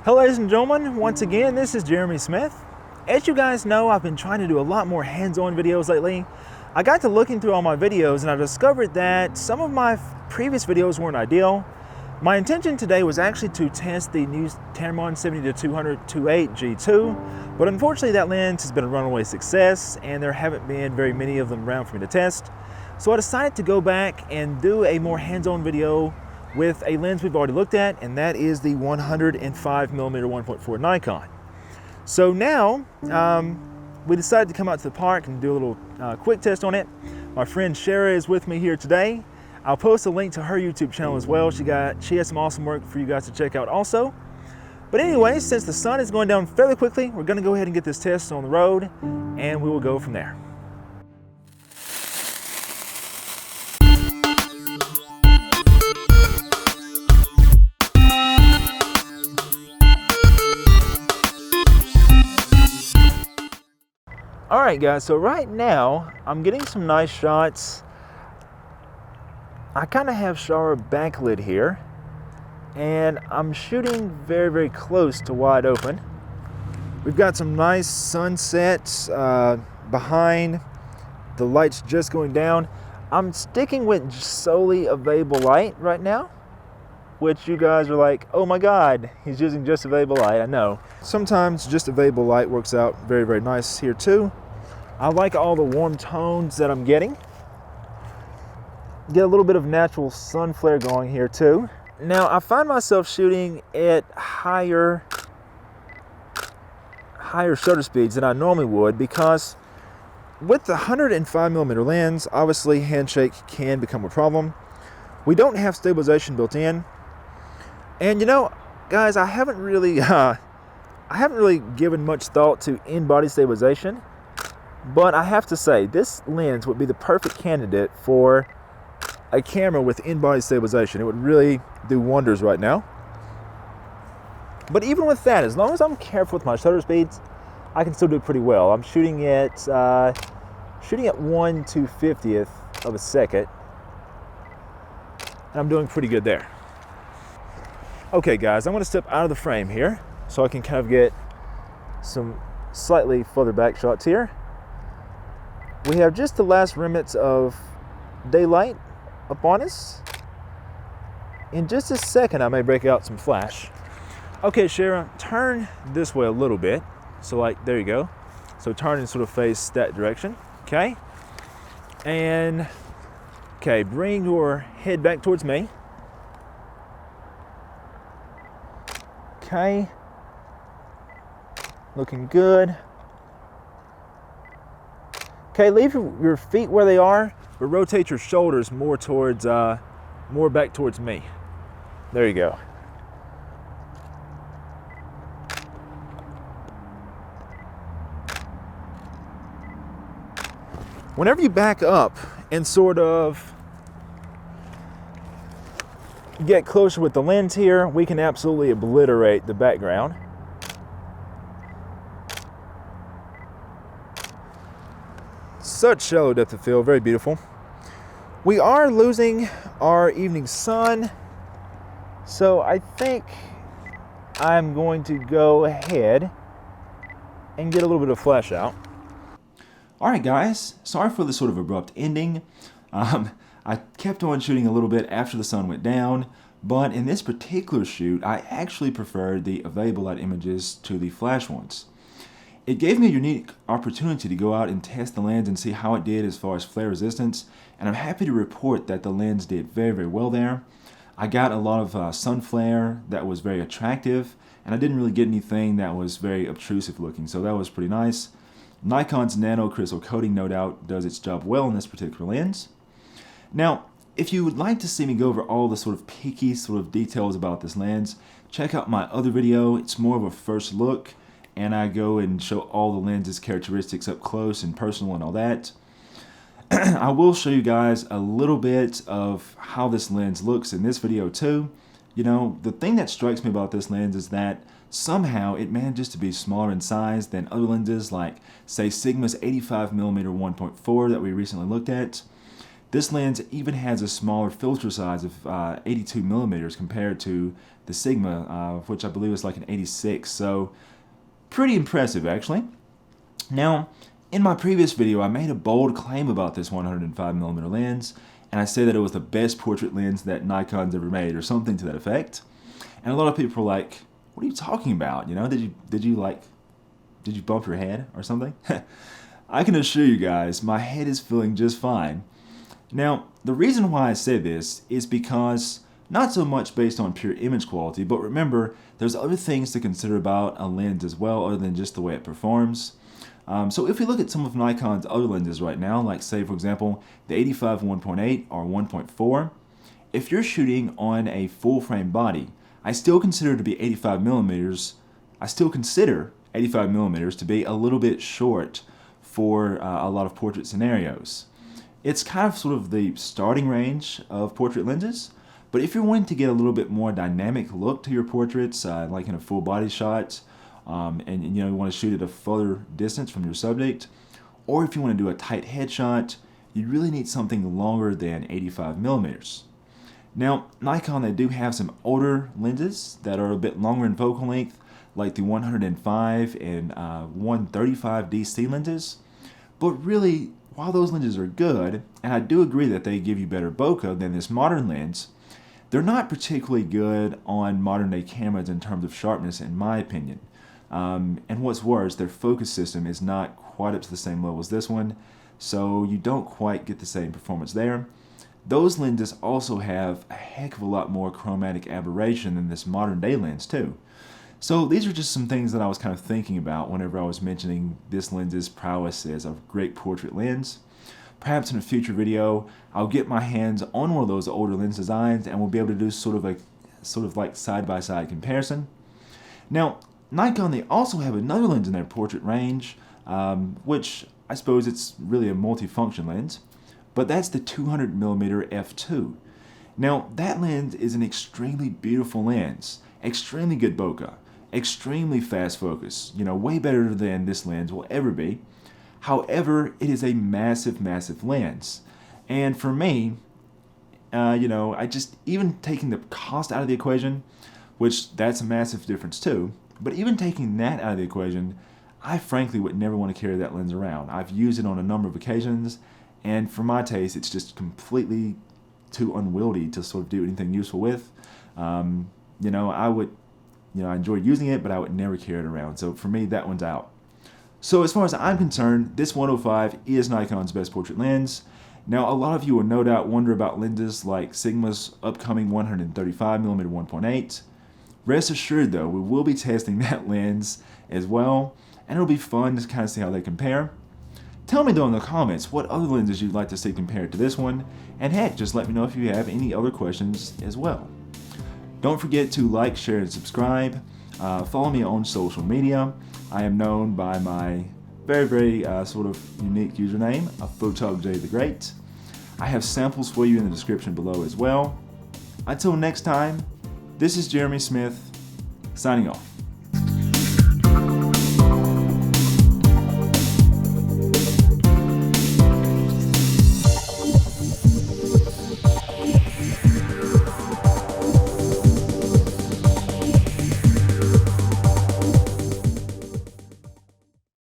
Hello ladies and gentlemen, once again this is Jeremy Smith. As you guys know, I've been trying to do a lot more hands-on videos lately. I got to looking through all my videos and I discovered that some of my previous videos weren't ideal. My intention today was actually to test the new Tamron 70-200 2.8 G2, but unfortunately that lens has been a runaway success and there haven't been very many of them around for me to test. So I decided to go back and do a more hands-on video with a lens we've already looked at, and that is the 105mm 1.4 Nikon. So now we decided to come out to the park and do a little quick test on it. My friend Shara is with me here today. I'll post a link to her YouTube channel as well. She has some awesome work for you guys to check out also. But anyway, since the sun is going down fairly quickly, we're going to go ahead and get this test on the road, and we will go from there. Alright guys, so right now I'm getting some nice shots. I kind of have Shara backlit here and I'm shooting very, very close to wide open. We've got some nice sunsets behind, the lights just going down. I'm sticking with solely available light right now, which you guys are like, oh my god, he's using just available light. I know. Sometimes just available light works out very, very nice here too. I like all the warm tones that I'm getting. Get a little bit of natural sun flare going here too. Now I find myself shooting at higher shutter speeds than I normally would because with the 105mm lens, obviously handshake can become a problem. We don't have stabilization built in. And you know, guys, I haven't really given much thought to in-body stabilization, but I have to say this lens would be the perfect candidate for a camera with in-body stabilization. It would really do wonders right now. But even with that, as long as I'm careful with my shutter speeds, I can still do pretty well. I'm shooting at 1/250th of a second, and I'm doing pretty good there. Okay guys, I'm going to step out of the frame here so I can kind of get some slightly further back shots here. We have just the last remnants of daylight upon us. In just a second I may break out some flash. Okay Shara, turn this way a little bit. So like, there you go. So turn and sort of face that direction, okay? And, okay, bring your head back towards me. Okay, looking good. Okay, leave your feet where they are, but rotate your shoulders more towards, more back towards me. There you go. Whenever you back up and sort of get closer with the lens here, we can absolutely obliterate the background. Such shallow depth of field, very beautiful. We are losing our evening sun, so I think I'm going to go ahead and get a little bit of flash out. Alright guys, sorry for the sort of abrupt ending. I kept on shooting a little bit after the sun went down, but in this particular shoot, I actually preferred the available light images to the flash ones. It gave me a unique opportunity to go out and test the lens and see how it did as far as flare resistance, and I'm happy to report that the lens did very, very well there. I got a lot of sun flare that was very attractive, and I didn't really get anything that was very obtrusive looking, so that was pretty nice. Nikon's nano crystal coating no doubt does its job well in this particular lens. Now, if you would like to see me go over all the sort of peaky sort of details about this lens, check out my other video. It's more of a first look, and I go and show all the lens's characteristics up close and personal and all that. I will show you guys a little bit of how this lens looks in this video too. You know, the thing that strikes me about this lens is that somehow it manages to be smaller in size than other lenses like, say, Sigma's 85mm 1.4 that we recently looked at. This lens even has a smaller filter size of 82mm compared to the Sigma, which I believe is like an 86. So pretty impressive, actually. Now, in my previous video, I made a bold claim about this 105mm lens, and I said that it was the best portrait lens that Nikon's ever made, or something to that effect. And a lot of people were like, "What are you talking about? You know, did you bump your head or something?" I can assure you guys, my head is feeling just fine. Now, the reason why I say this is because not so much based on pure image quality, but remember, there's other things to consider about a lens as well, other than just the way it performs. So if we look at some of Nikon's other lenses right now, like say for example, the 85 1.8 or 1.4, if you're shooting on a full frame body, I still consider 85mm to be a little bit short for a lot of portrait scenarios. It's kind of sort of the starting range of portrait lenses, but if you're wanting to get a little bit more dynamic look to your portraits, like in a full body shot, and you know, you want to shoot at a further distance from your subject, or if you want to do a tight headshot, you really need something longer than 85mm. Now, Nikon, they do have some older lenses that are a bit longer in focal length, like the 105 and 135 DC lenses, but really, while those lenses are good, and I do agree that they give you better bokeh than this modern lens, they're not particularly good on modern day cameras in terms of sharpness, in my opinion. And what's worse, their focus system is not quite up to the same level as this one, so you don't quite get the same performance there. Those lenses also have a heck of a lot more chromatic aberration than this modern day lens too. So these are just some things that I was kind of thinking about whenever I was mentioning this lens's prowess as a great portrait lens. Perhaps in a future video, I'll get my hands on one of those older lens designs and we'll be able to do sort of like side-by-side comparison. Now, Nikon, they also have another lens in their portrait range, which I suppose it's really a multi-function lens, but that's the 200mm f2. Now, that lens is an extremely beautiful lens, extremely good bokeh, extremely fast focus, you know, way better than this lens will ever be. However, it is a massive, massive lens. And for me, you know, even taking the cost out of the equation, which that's a massive difference too, but even taking that out of the equation, I frankly would never want to carry that lens around. I've used it on a number of occasions, and for my taste, it's just completely too unwieldy to sort of do anything useful with. You know, I enjoy using it, but I would never carry it around. So for me, that one's out. So as far as I'm concerned, this 105 is Nikon's best portrait lens. Now, a lot of you will no doubt wonder about lenses like Sigma's upcoming 135mm 1.8. Rest assured though, we will be testing that lens as well, and it'll be fun to kind of see how they compare. Tell me though in the comments what other lenses you'd like to see compared to this one, and heck, just let me know if you have any other questions as well. Don't forget to like, share, and subscribe. Follow me on social media. I am known by my very sort of unique username, Photog the Great. I have samples for you in the description below as well. Until next time, this is Jeremy Smith, signing off.